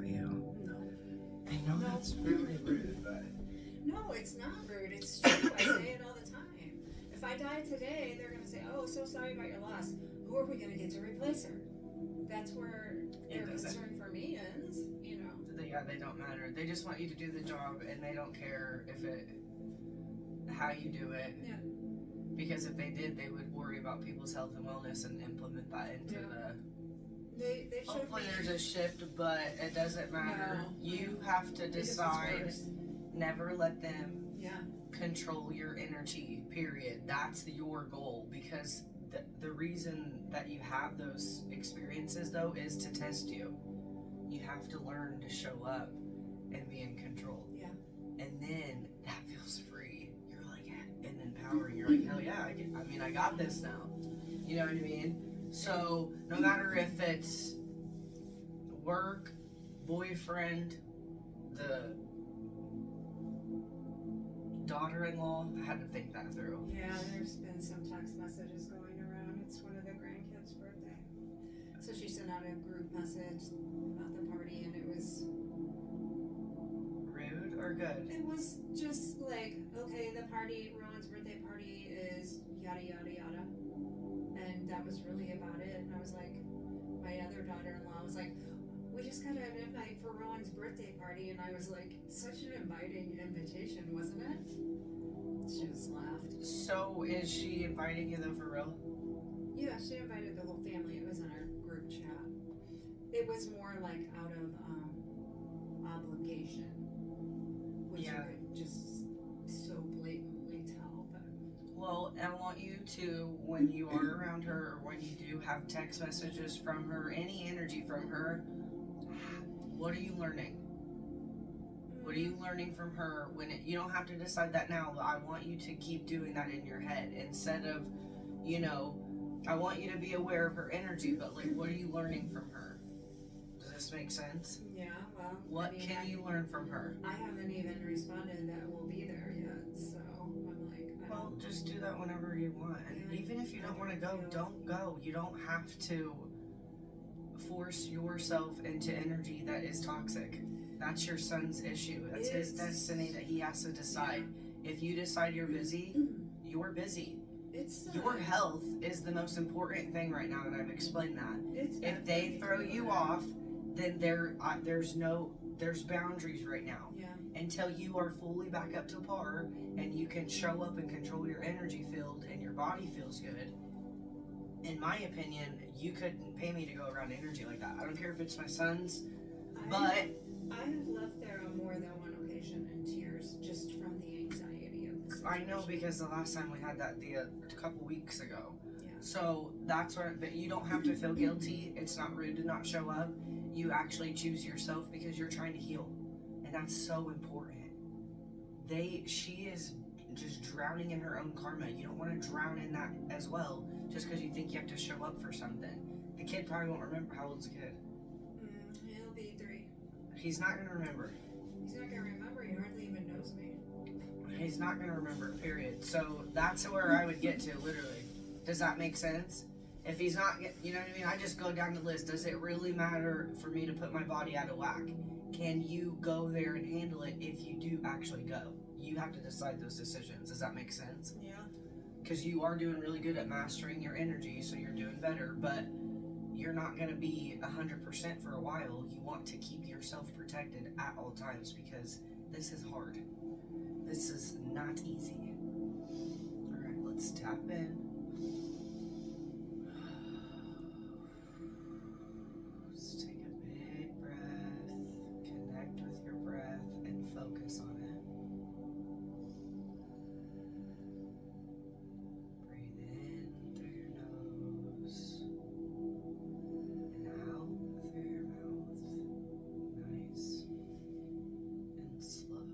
you. No. I know that's really rude, but No, it's not rude. It's true. I say it all the time. If I die today, they're gonna say, "Oh, so sorry about your loss. Who are we gonna get to replace her?" That's where their concern for me is. You know. they don't matter. They just want you to do the job, and they don't care how you do it. Yeah. Because if they did, they would worry about people's health and wellness and implement that into They Hopefully there's a shift, but it doesn't matter. No. You have to decide. Never let them control your energy, period. That's your goal, because the reason that you have those experiences, though, is to test you. You have to learn to show up and be in control. Yeah. And then that feels free. You're like, and empowering. You're like, hell yeah, I got this now. You know what I mean? So no matter if it's work, boyfriend, the daughter-in-law, I had to think that through. Yeah, there's been some text messages going around. It's one of the grandkids' birthday. So she sent out a group message about the party, and it was rude or good? It was just like, okay, the party, Rowan's birthday party is yada yada yada. And that was really about it. And I was like, my other daughter-in-law was like, we just got an invite for Rowan's birthday party. And I was like, such an inviting invitation, wasn't it? She just laughed. So is she inviting you though, for real? Yeah, she invited the whole family. It was in our group chat. It was more like out of obligation, which you could just so blatantly tell. But well, I want you to, when you are around her, or when you do have text messages from her, any energy from her, what are you learning? What are you learning from her? You don't have to decide that now, but I want you to keep doing that in your head instead of, I want you to be aware of her energy, but like, what are you learning from her? Does this make sense? Yeah, well. What can you learn from her? I haven't even responded that we'll be there yet, so I'm like, well, just do that whenever you want. And even if you don't want to go, don't go. You don't have to force yourself into energy that is toxic. That's your son's issue. That's his destiny that he has to decide. Yeah. If you decide you're busy, you're busy. Your health is the most important thing right now, and I've explained that. If they throw you off, then there's boundaries right now. Yeah. Until you are fully back up to par and you can show up and control your energy field and your body feels good. In my opinion, you couldn't pay me to go around energy like that. I don't care if it's my son's, but I have left there on more than one occasion in tears just from the anxiety of the situation. I know, because the last time we had that a couple weeks ago. Yeah. So that's what, but you don't have to feel guilty. It's not rude to not show up. You actually choose yourself because you're trying to heal. And that's so important. She is just drowning in her own karma. You don't want to drown in that as well, just because you think you have to show up for something. The kid probably won't remember. How old's the kid? He'll be 3. He's not going to remember. He's not going to remember. He hardly even knows me. He's not going to remember, period. So that's where I would get to, literally. Does that make sense? If he's not, you know what I mean? I just go down the list. Does it really matter for me to put my body out of whack? Can you go there and handle it if you do actually go? You have to decide those decisions. Does that make sense? Yeah. Because you are doing really good at mastering your energy, so you're doing better, but you're not going to be 100% for a while. You want to keep yourself protected at all times, because this is hard. This is not easy. All right, let's tap in. Let's take a big breath. Connect with your breath and focus on it. Breathe in through your nose and out through your mouth. Nice and slow.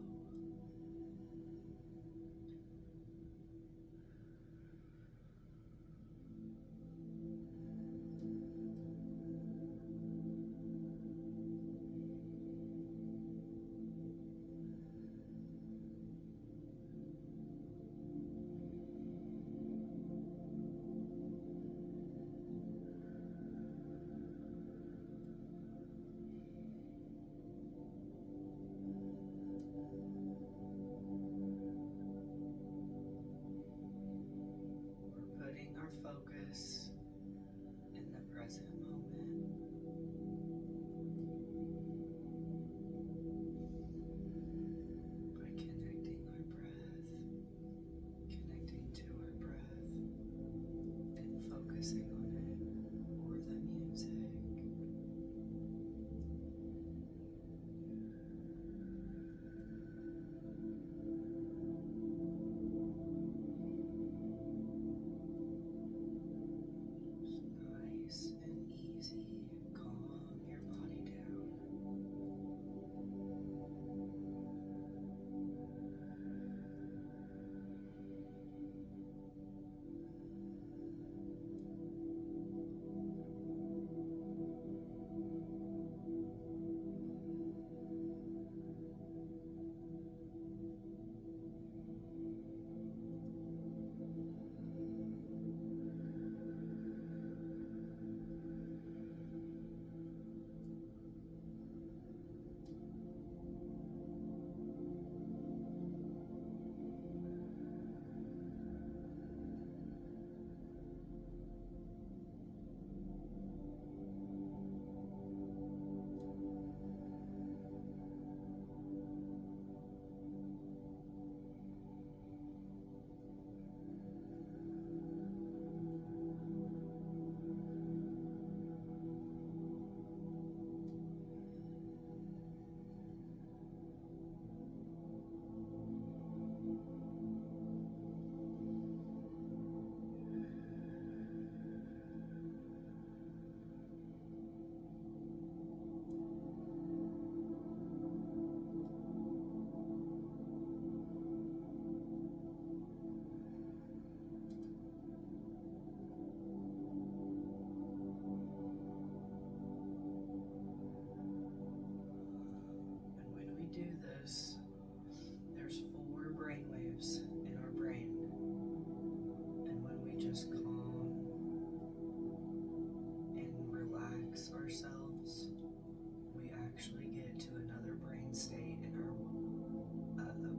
actually get to another brain state in our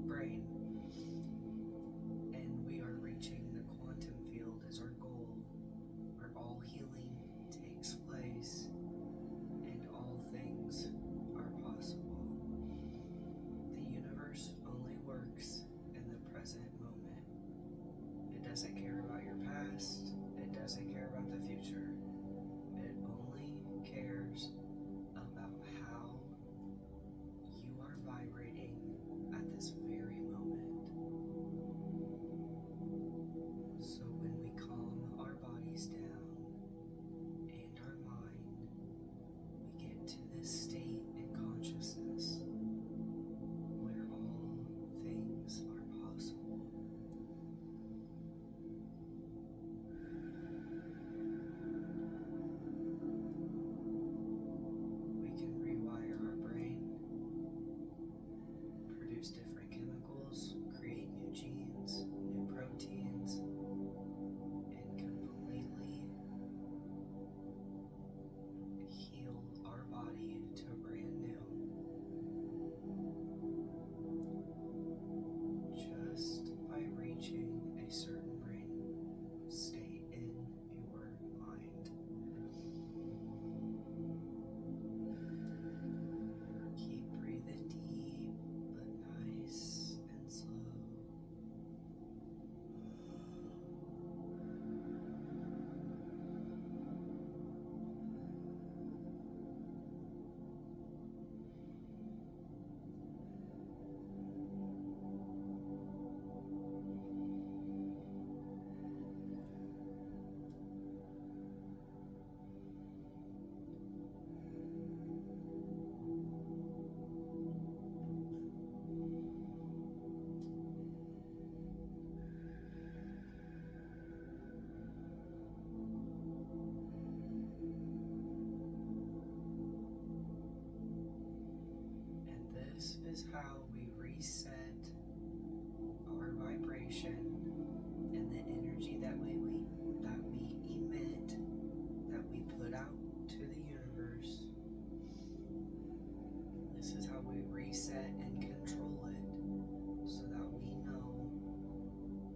brain, and we are reaching the quantum field as our goal, where all healing takes place and all things are possible. The universe only works in the present moment. It doesn't care about your past, it doesn't care about the future. It only cares about how you are vibrating at this very moment. So when we calm our bodies down and our mind, we get to this state in consciousness where all things are possible. We can rewire our brain, produce different chemicals, create new genes, new proteins, and completely heal our body to a brand new, just by reaching a certain brain state in your mind. Keep breathing deep but nice and slow. And this is how we reset our vibration and the energy that we emit, that we put out to the universe. This is how we reset and control it, so that we know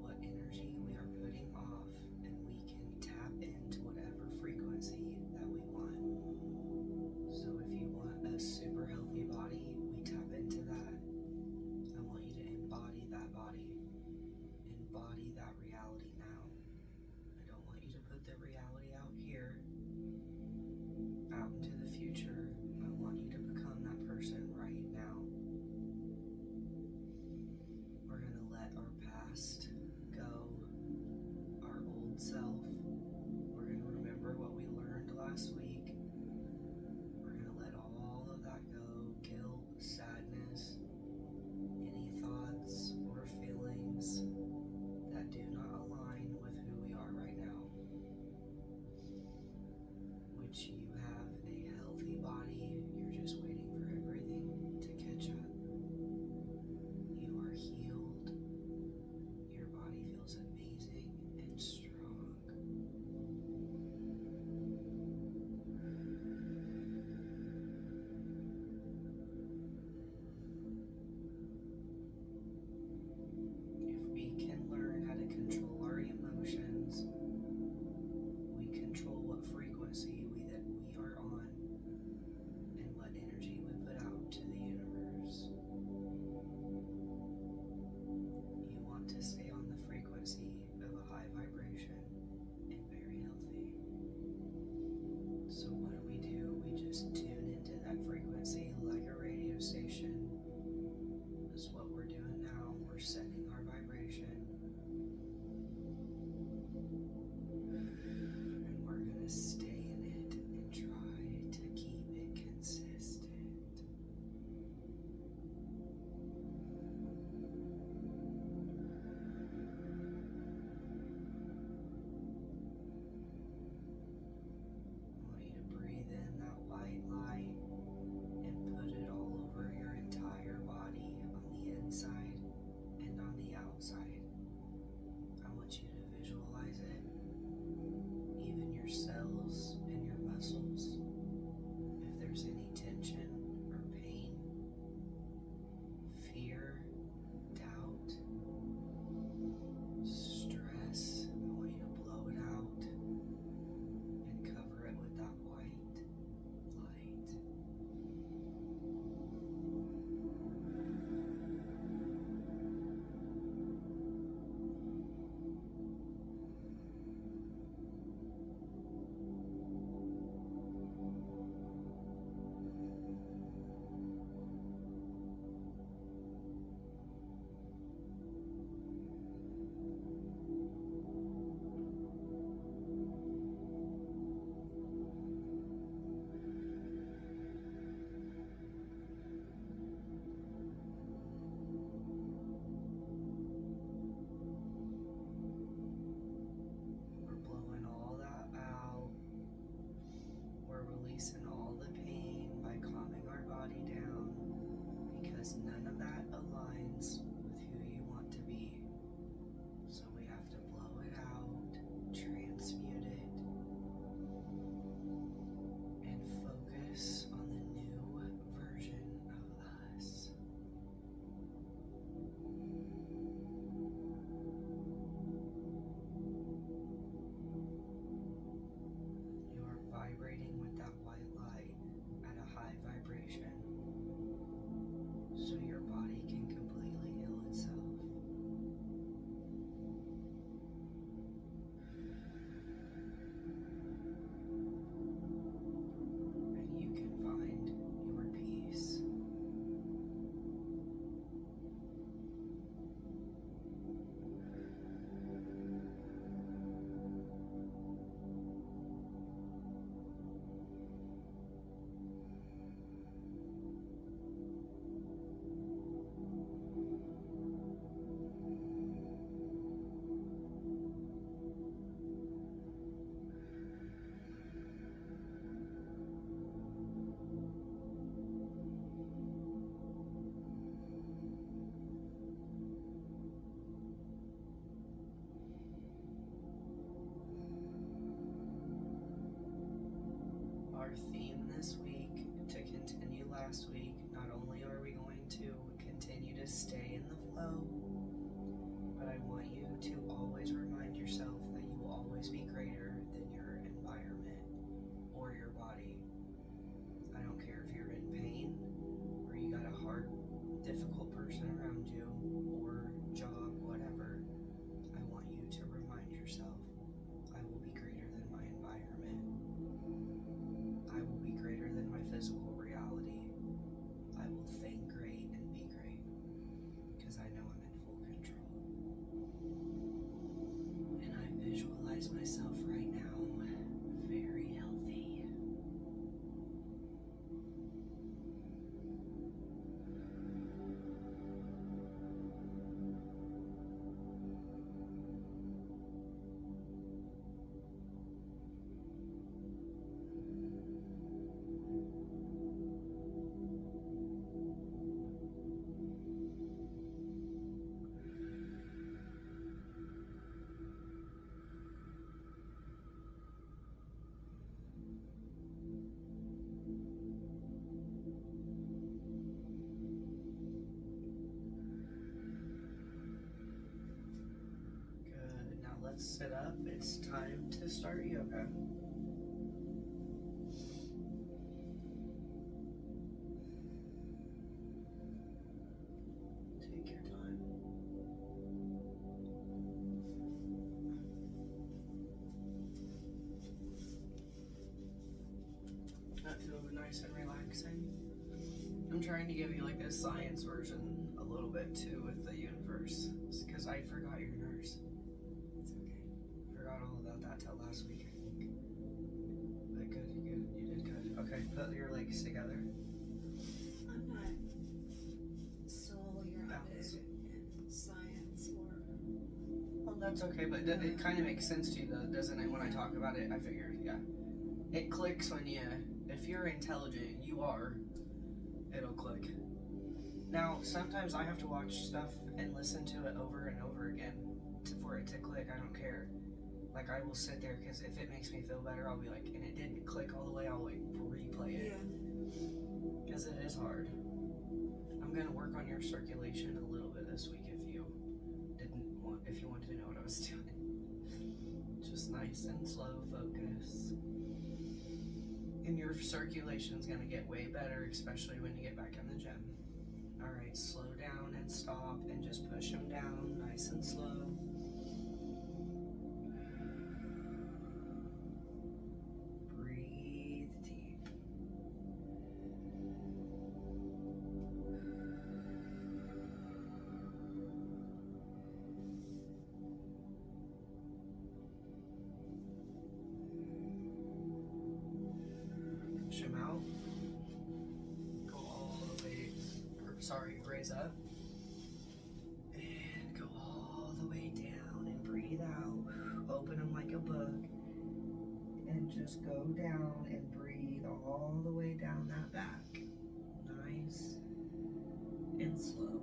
what energy we are putting off, and we can tap into whatever frequency that we want. So if you want a super healthy body, we tap into that. I want you to embody that body. Embody that reality now. I don't want you to put the reality out here, out into the future. I want you to become that person right now. theme this week to continue last week. Not only are we going to continue to stay in the flow, but I want you to always remind yourself that you will always be greater than your environment or your body. I don't care if you're in pain or you got a hard, difficult person around you or job, whatever. I want you to remind yourself, I will be greater than my environment. I will be greater than my physical reality. I will think great and be great because I know I'm in full control. And I visualize myself right now very healthy. Good. Now let's sit up. It's time to start yoga. Take your time. That feels nice and relaxing. I'm trying to give you like a science version a little bit too with the universe because I forgot your nurse. It's okay. Forgot all about that till last week, I think. But good, you did good. Okay, put your legs together. I'm not soul-grounded Balance. in science or. Well, that's okay, but it kind of makes sense to you though, doesn't it? When I talk about it, I figure, yeah. It clicks when you, if you're intelligent, you are, it'll click. Now, sometimes I have to watch stuff and listen to it over and over again for it to click. I don't care. Like, I will sit there because if it makes me feel better, I'll be like, and it didn't click all the way, I'll like replay it. Because it is hard. I'm going to work on your circulation a little bit this week if you wanted to know what I was doing. Just nice and slow focus. And your circulation's going to get way better, especially when you get back in the gym. Alright, slow down and stop and just push them down nice and slow. Breathe deep. Push them out. Go all the way, raise up. And go all the way down and breathe out. Open them like a book. And just go down and breathe all the way down that back. Nice and slow.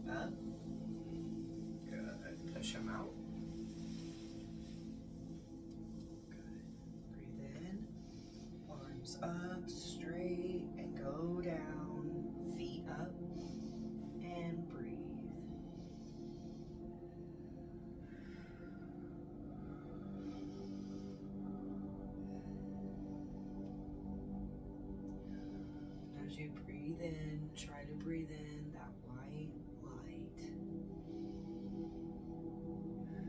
Up. Good. Push them out. Good. Breathe in. Arms up, straight, and go down. Feet up, and breathe. As you breathe in, try to breathe in that white light. That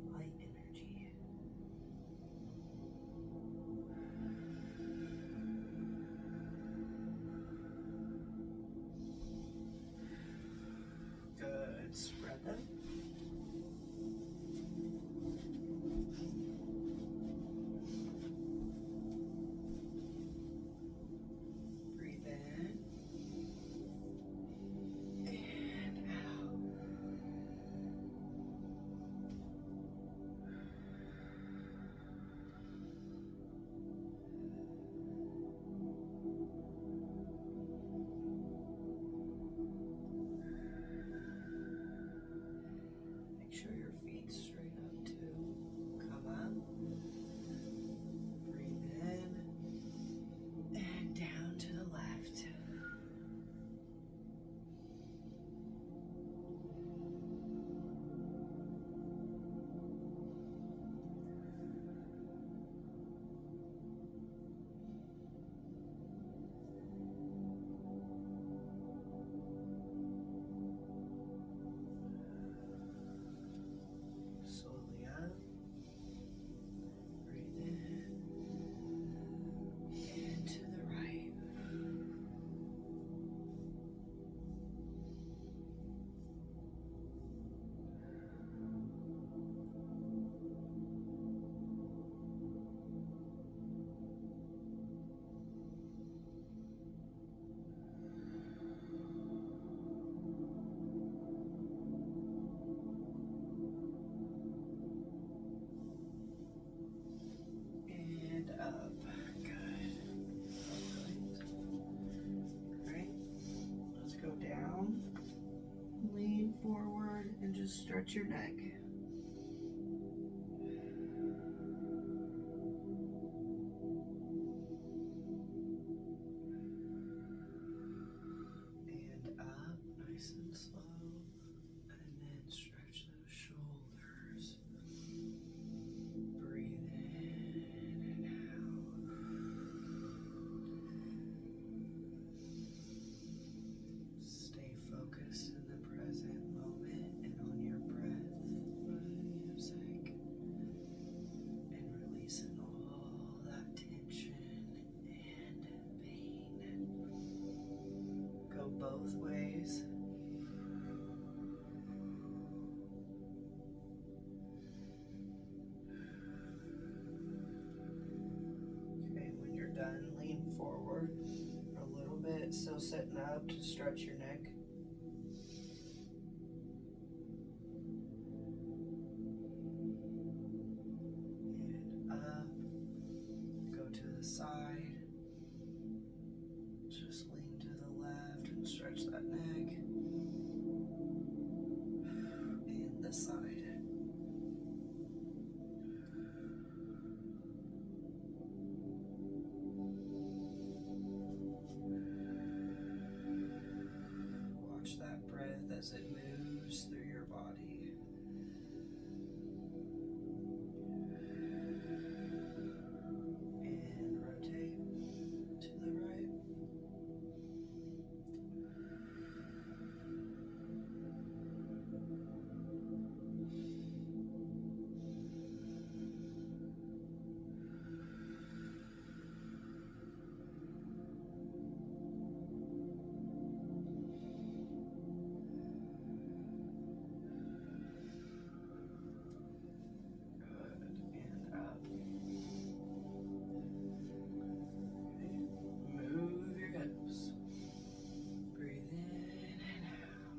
white light energy. Good. Spread them. stretch your neck. And up, nice and slow. And then stretch those shoulders. Breathe in and out. Stay focused in the present moment and on your breath by the music. And releasing all that tension and pain. Go both ways. Okay, when you're done, lean forward a little bit, still sitting up to stretch your neck. And up, go to the side. Just lean to the left and stretch that neck. And the side. Watch that breath as it moves through your body. And rotate to the right. Good. And up. Okay. Move your hips. Breathe in and out.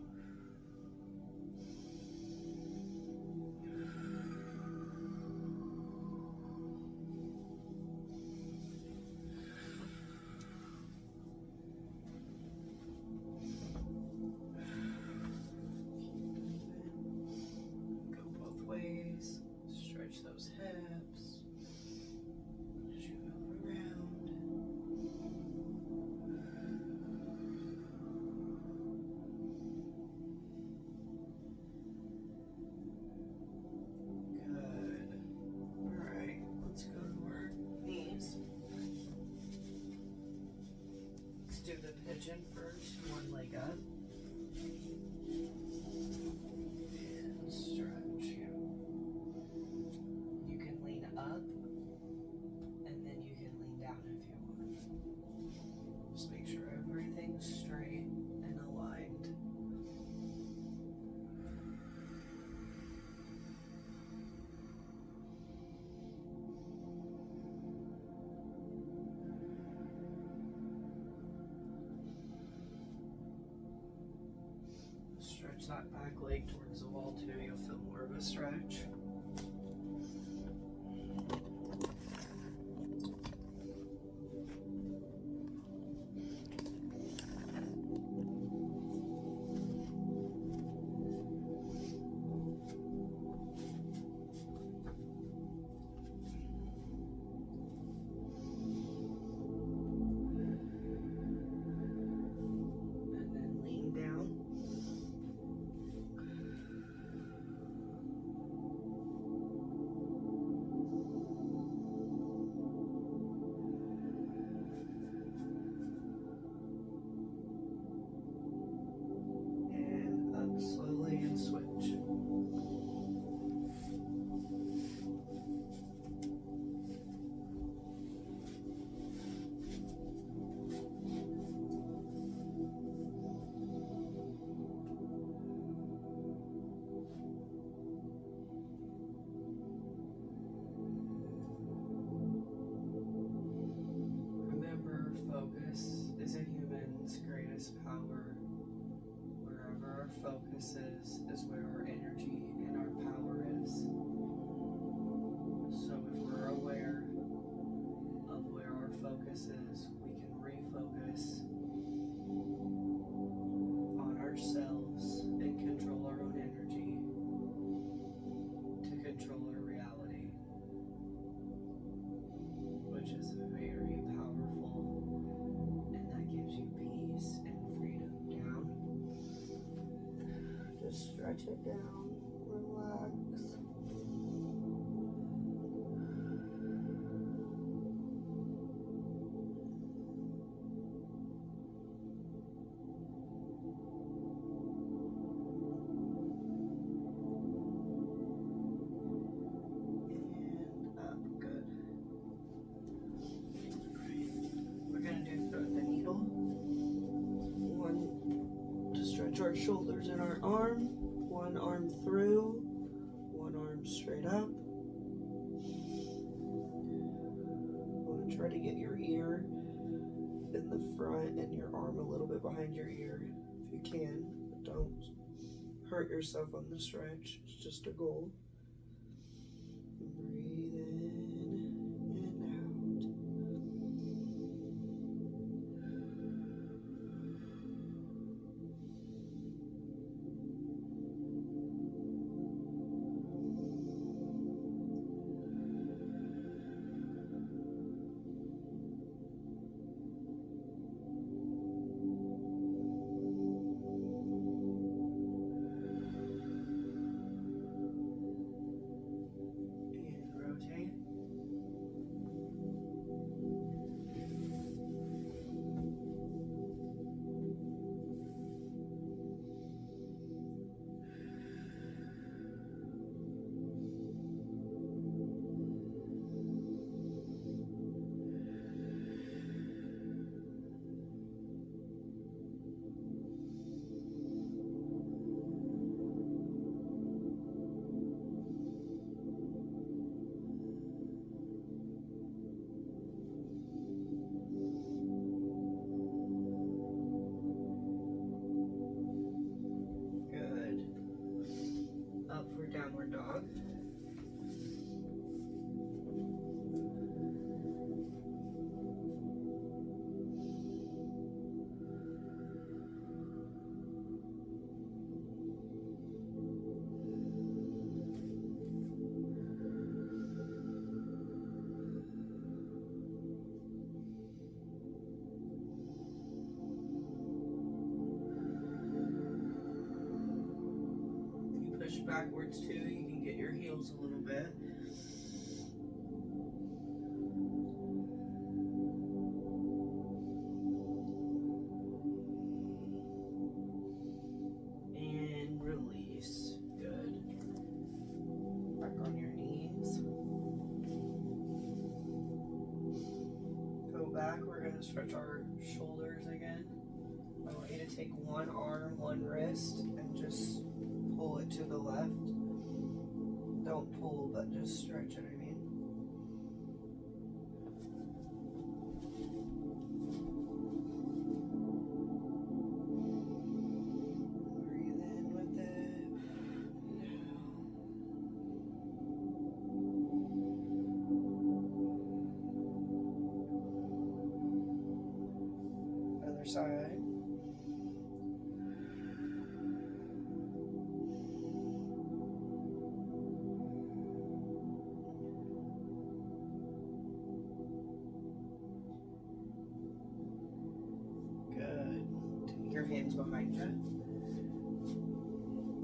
Go both ways. Stretch those hips as you move around. Good. Alright, let's go to our knees. Let's do the pigeon first, one leg up. And stretch. You can lean up, and then you can lean down if you want. Just make sure everything's straight and aligned. Stretch that back leg towards the wall too. You'll feel more of a stretch. And then lean down. And up slowly and switch. Remember, focus is a human's greatest power. Wherever our focus is where our energy and our power is. So if we're aware of where our focus is, we can refocus on ourselves and control our own energy stretch it down, relax. And up, good. We're gonna do thread the needle. One to stretch our shoulders and our arm, one arm through, one arm straight up. Want to try to get your ear in the front and your arm a little bit behind your ear if you can. But don't hurt yourself on the stretch. It's just a goal. Breathe in and out. Rotate. Good. Up for downward dog. If you push backwards too, you can get your heels a little bit. And release. Good. Back on your knees. Go back. We're going to stretch our shoulders again. I want you to take one arm, one wrist, and just pull it to the left. Don't pull, but just stretch it, I mean. Breathe in with it. Other side. Good. Take your hands behind you.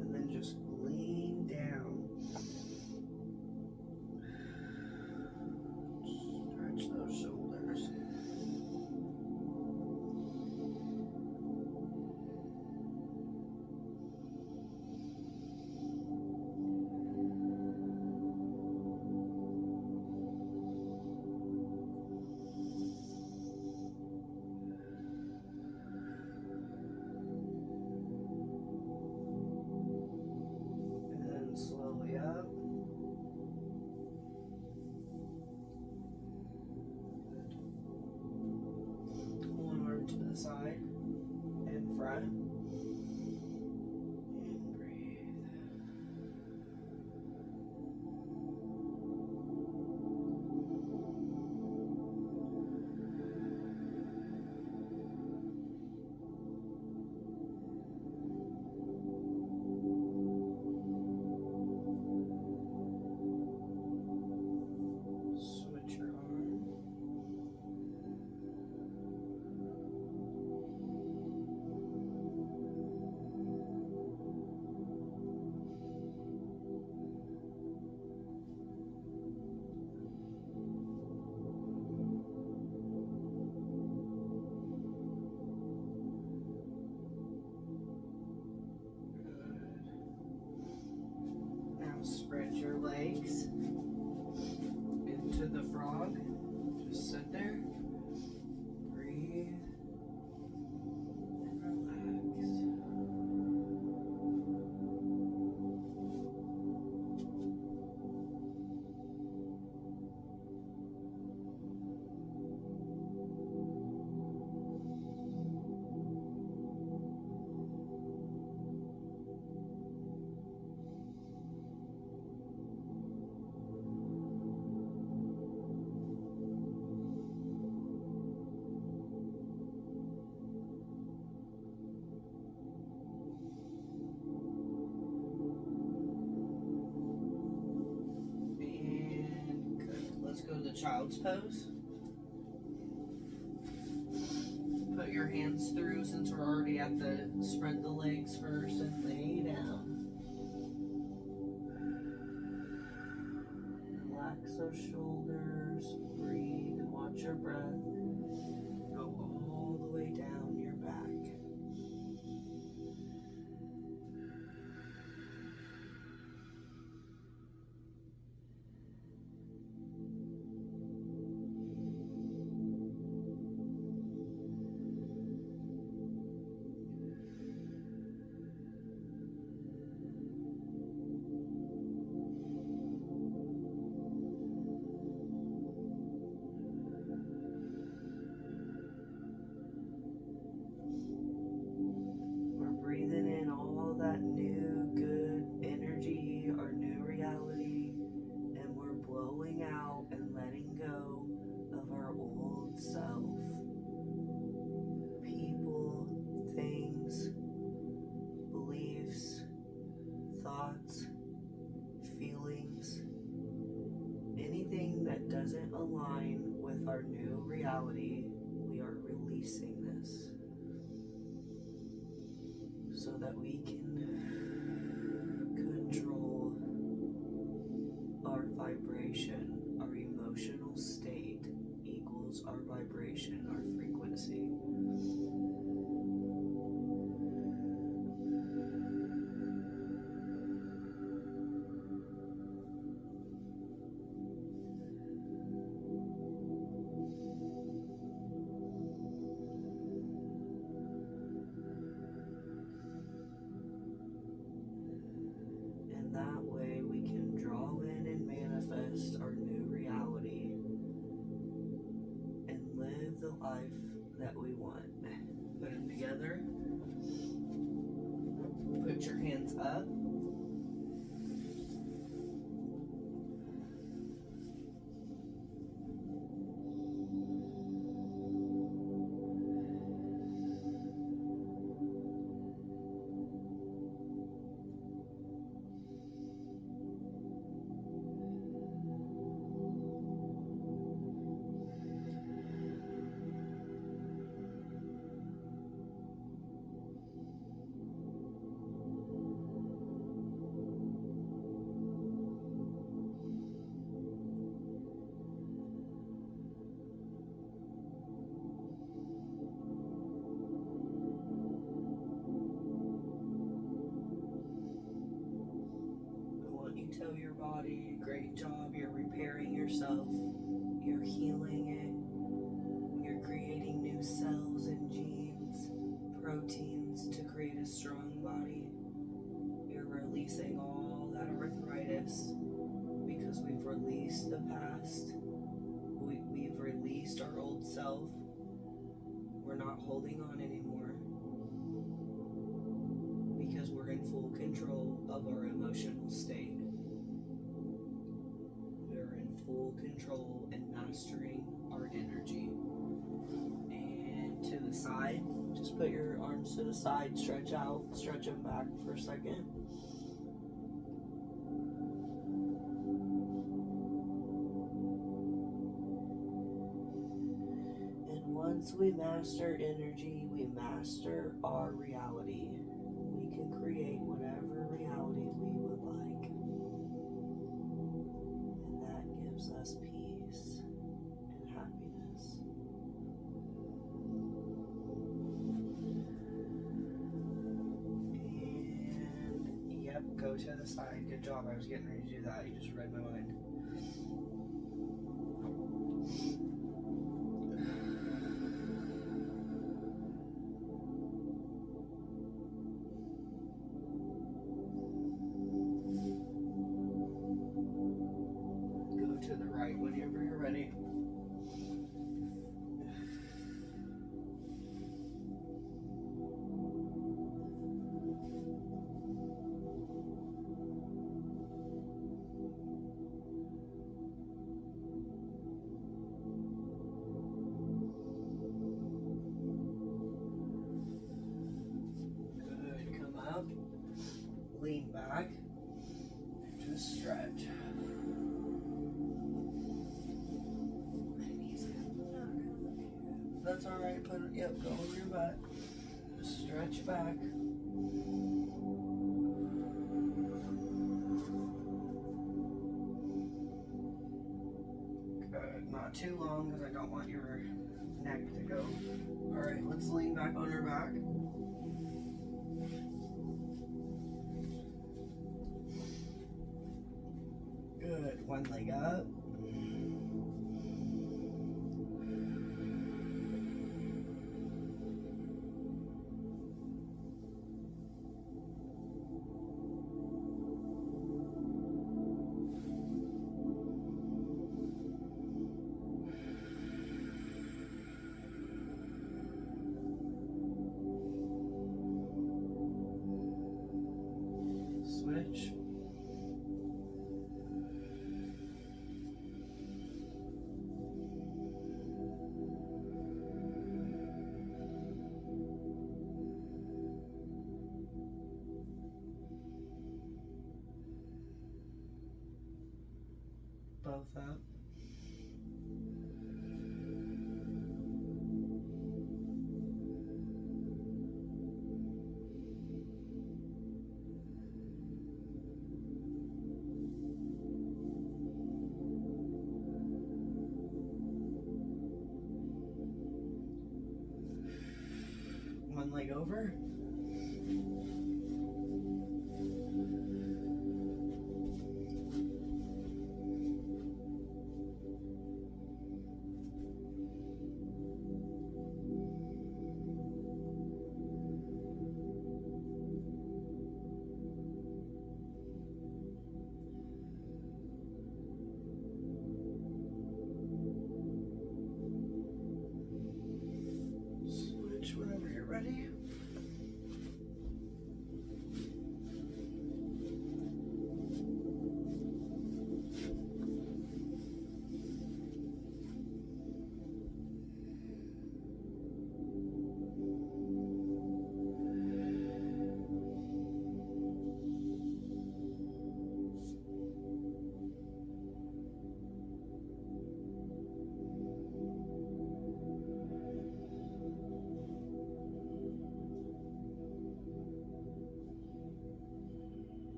And then just lean down. Stretch those shoulders. frog. Just sit there, breathe, and relax. And good. Let's go to the child's pose. Put your hands through since we're already at the spread the legs first and lay down. Relax those shoulders, breathe and watch your breath go all the way down your back. Breathing in all that new good energy, our new reality, and we're blowing out and letting go of our old self. People, things, beliefs, thoughts, feelings, anything that doesn't align with our new reality, we are releasing this. So that we can control our vibration, our emotional state equals our vibration, our frequency. That way we can draw in and manifest our new reality and live the life that we want. Put them together. Put your hands up. Tell your body, great job, you're repairing yourself, you're healing it, you're creating new cells and genes, proteins to create a strong body, you're releasing all that arthritis because we've released the past, we've released our old self, we're not holding on anymore because we're in full control of our emotional state. Full control and mastering our energy. And to the side, just put your arms to the side, stretch out, stretch them back for a second. And once we master energy, we master our reality. We can create whatever reality we would like. Gives us peace and happiness. And yep, go to the side. Good job. I was getting ready to do that. You just read my mind. That's alright. Put it, yep, go over your butt. Stretch back. Good. Not too long because I don't want your neck to go. Alright, let's lean back on our back. Good. One leg up. Switch. Both up. One leg over. Switch whenever you're ready.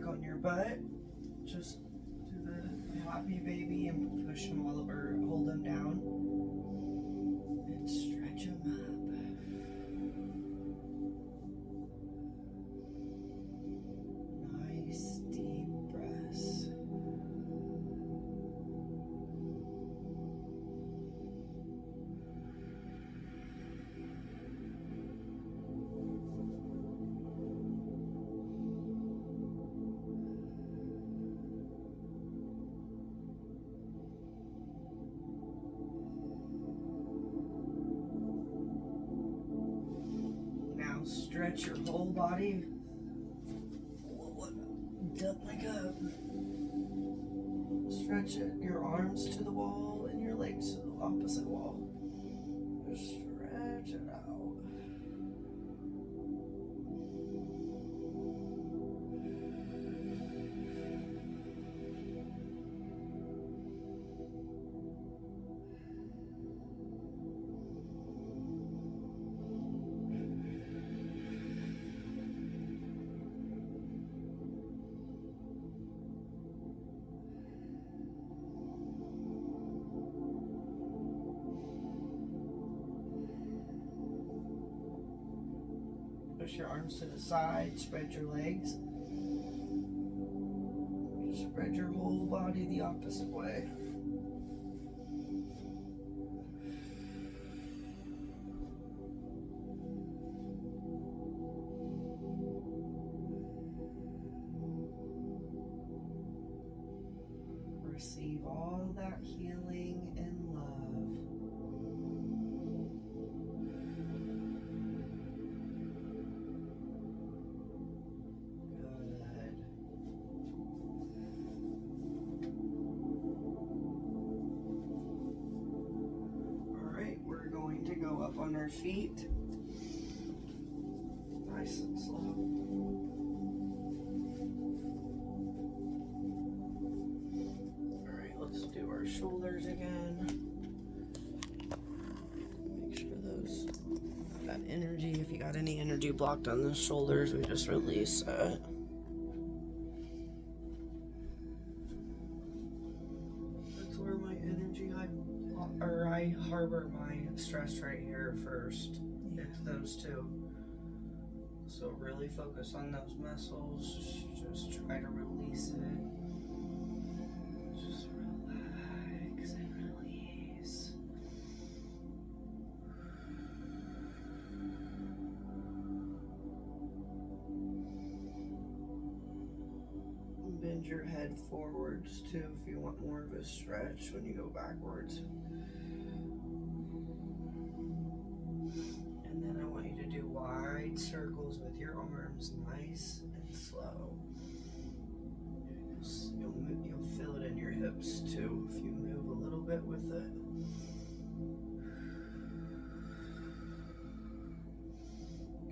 On your butt, just do the happy baby and push them all over, hold them down and stretch them up. Nice deep breaths. Stretch your whole body. Dump my cup. Stretch it, your arms to the wall and your legs to the opposite wall. Just stretch it out. Push your arms to the side, spread your legs. Spread your whole body the opposite way. Receive all that healing and love. Good. go up on our feet. Nice and slow. Alright, let's do our shoulders again. Make sure those got energy. If you got any energy blocked on the shoulders, we just release it. That's where my energy I harbor my stress right here first. It's those two. So really focus on those muscles. Just try to release it. Just relax and release. Bend your head forwards too if you want more of a stretch when you go backwards. And then I want you to do wide circles with your arms, nice and slow. You'll feel it in your hips too if you move a little bit with it.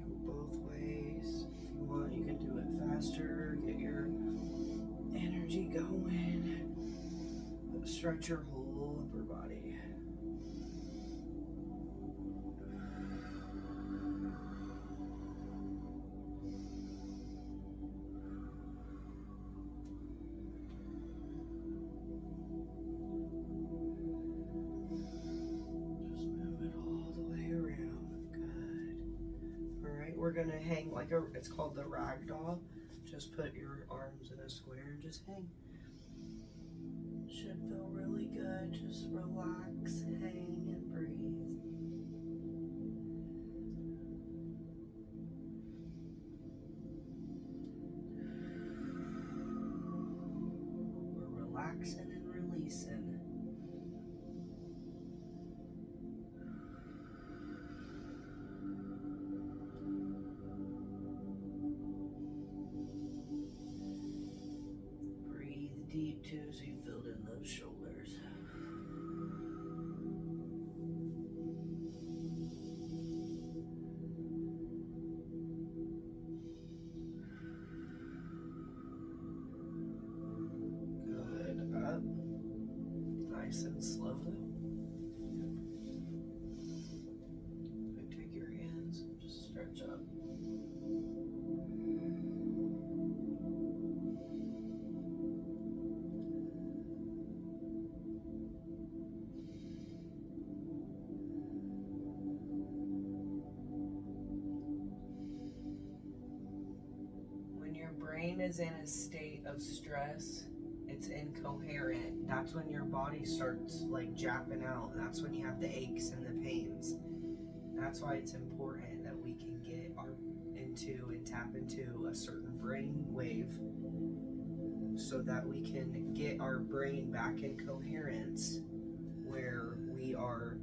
Go both ways. If you want, you can do it faster. Get your energy going. Stretch your whole upper body. We're gonna hang like it's called the ragdoll. Just put your arms in a square and just hang. Should feel really good. Just relax, hang, and breathe. We're relaxing and releasing. Deep too, so you filled in those shoulders. Good, up. Nice and slow. Take your hands and just stretch up. Brain is in a state of stress, it's incoherent. That's when your body starts like japping out. That's when you have the aches and the pains. That's why it's important that we can get into and tap into a certain brain wave so that we can get our brain back in coherence where we are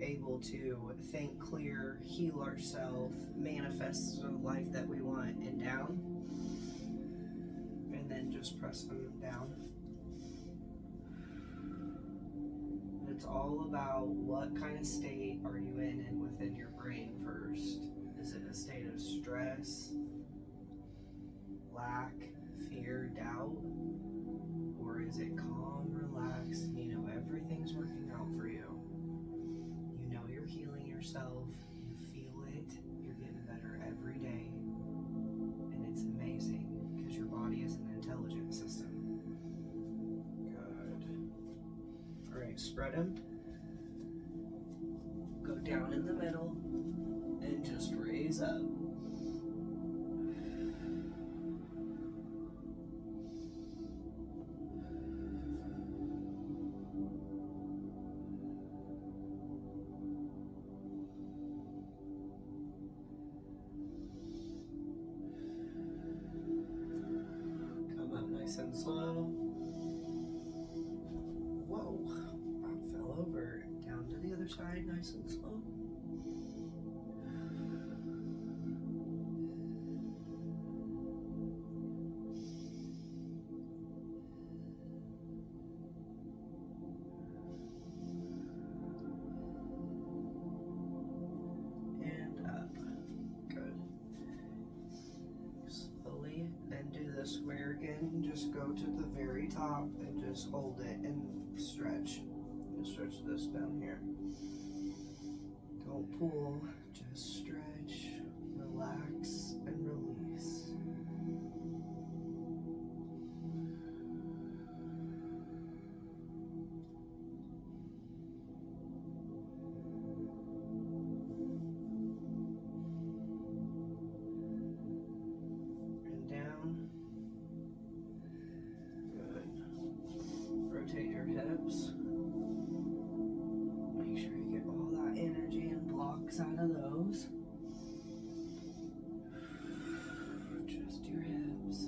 able to think clear, heal ourselves, manifest the life that we want, and down. And then just press them down. It's all about what kind of state are you in and within your brain first. Is it a state of stress, lack, fear, doubt? Or is it calm, relaxed, and you know everything's working out for you? You know you're healing yourself, you feel it, you're getting better every day. And it's amazing because your body is an intelligent system. Good. Alright, spread them. Go down in the middle and just raise up. Nice and slow. Whoa, I fell over. Down to the other side, nice and slow. again, just go to the very top and just hold it and stretch. And stretch this down here. Don't pull, just stretch, relax, and release. And down. Good. Rotate your hips. Make sure you get all that energy and blocks out of those. Just your hips.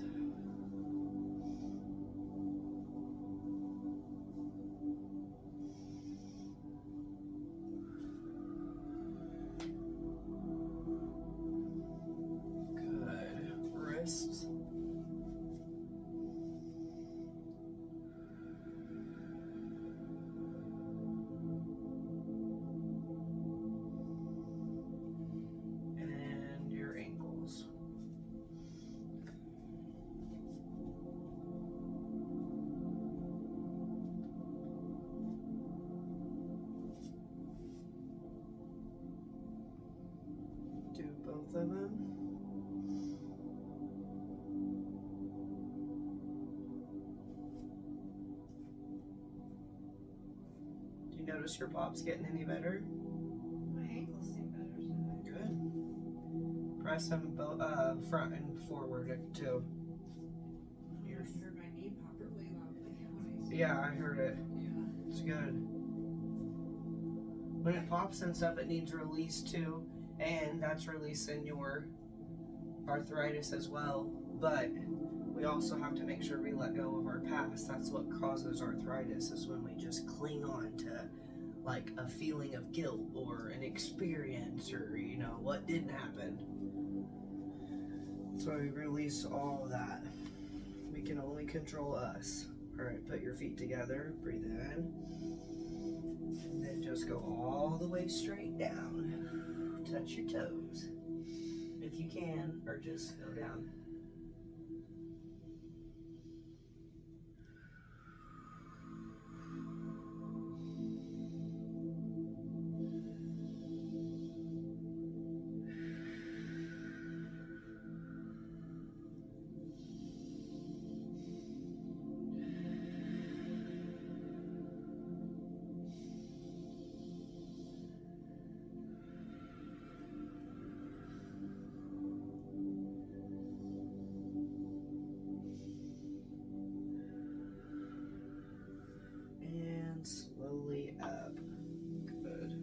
Good. Wrists. And your ankles. Do both of them. Do you notice your pops getting any better? My ankles seem better today. Good. Press them both front and forward too. I heard my knee pop really loudly when I said Yeah, I heard it. yeah. It's good. When it pops and stuff, it needs release too, and that's releasing your arthritis as well. But we also have to make sure we let go of our past. That's what causes arthritis, is when we just cling on to like a feeling of guilt or an experience, or what didn't happen. So we release all of that. We can only control us. All right, put your feet together, breathe in, and then just go all the way straight down. Touch your toes if you can, or just go down. And slowly up. Good.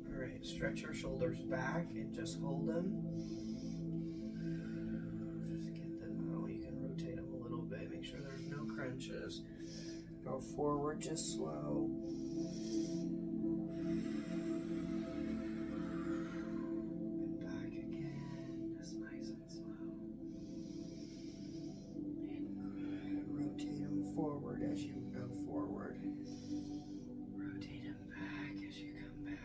All right, stretch your shoulders back and just hold them. Just get them out. You can rotate them a little bit. Make sure there's no crunches. Go forward just slow. And back again, just nice and slow. And rotate them forward as you go forward. Rotate them back as you come back.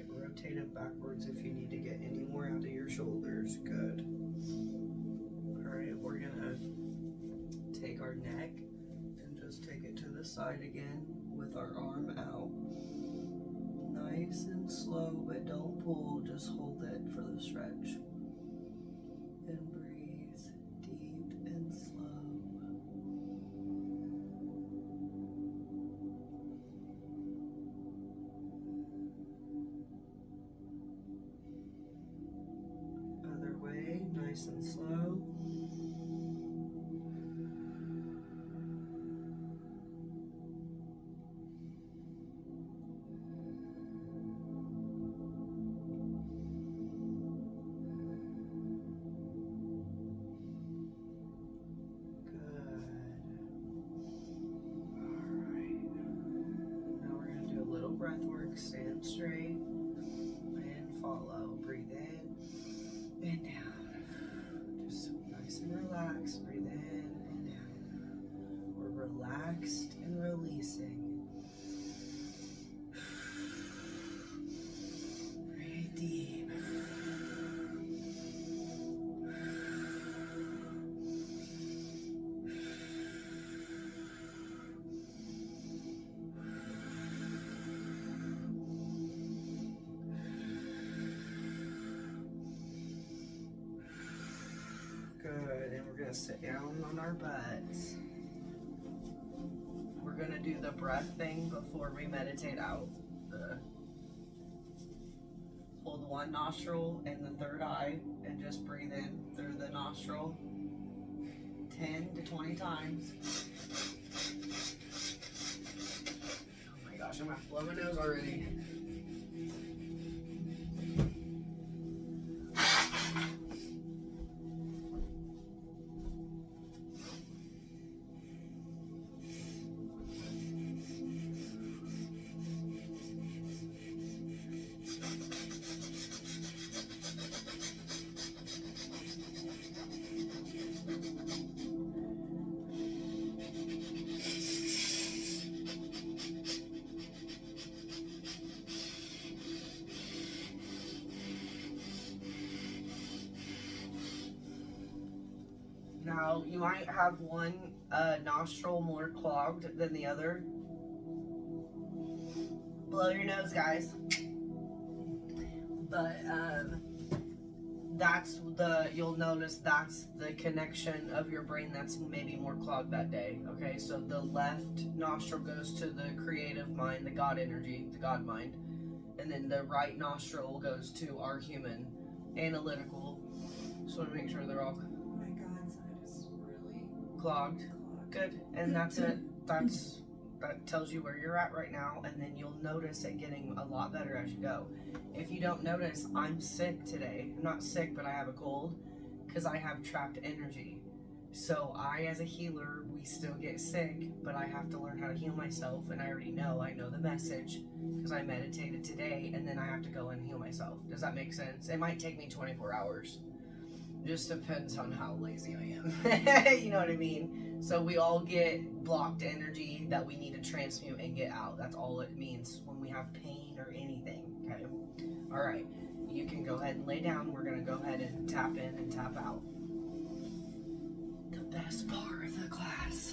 Rotate them backwards if you need to get any more out of your shoulders. Good. Alright, we're gonna take our neck and just take it to the side again with our arm out. Nice and slow, but don't pull, just hold it for the stretch. And breathe deep and slow. Other way, nice and slow. Breath work, stand straight and follow. Breathe Good, and we're gonna sit down on our butts. We're gonna do the breath thing before we meditate out. Hold one nostril and the third eye and just breathe in through the nostril 10 to 20 times. Oh my gosh, I'm gonna blow my nose already. Now, you might have one nostril more clogged than the other. Blow your nose, guys. But you'll notice that's the connection of your brain that's maybe more clogged that day. Okay, so the left nostril goes to the creative mind, the God energy, the God mind. And then the right nostril goes to our human, analytical. Just want to make sure they're all My God's side is really clogged. clogged. Good, and that's it. That tells you where you're at right now, and then you'll notice it getting a lot better as you go. If you don't notice, I'm sick today. I'm not sick, but I have a cold because I have trapped energy. So I, as a healer, we still get sick, but I have to learn how to heal myself, and I already know. I know the message because I meditated today, and then I have to go and heal myself. Does that make sense? It might take me 24 hours. Just depends on how lazy I am. You know what I mean? So we all get blocked energy that we need to transmute and get out. That's all it means when we have pain or anything. Okay. All right. You can go ahead and lay down. We're gonna go ahead and tap in and tap out. The best part of the class.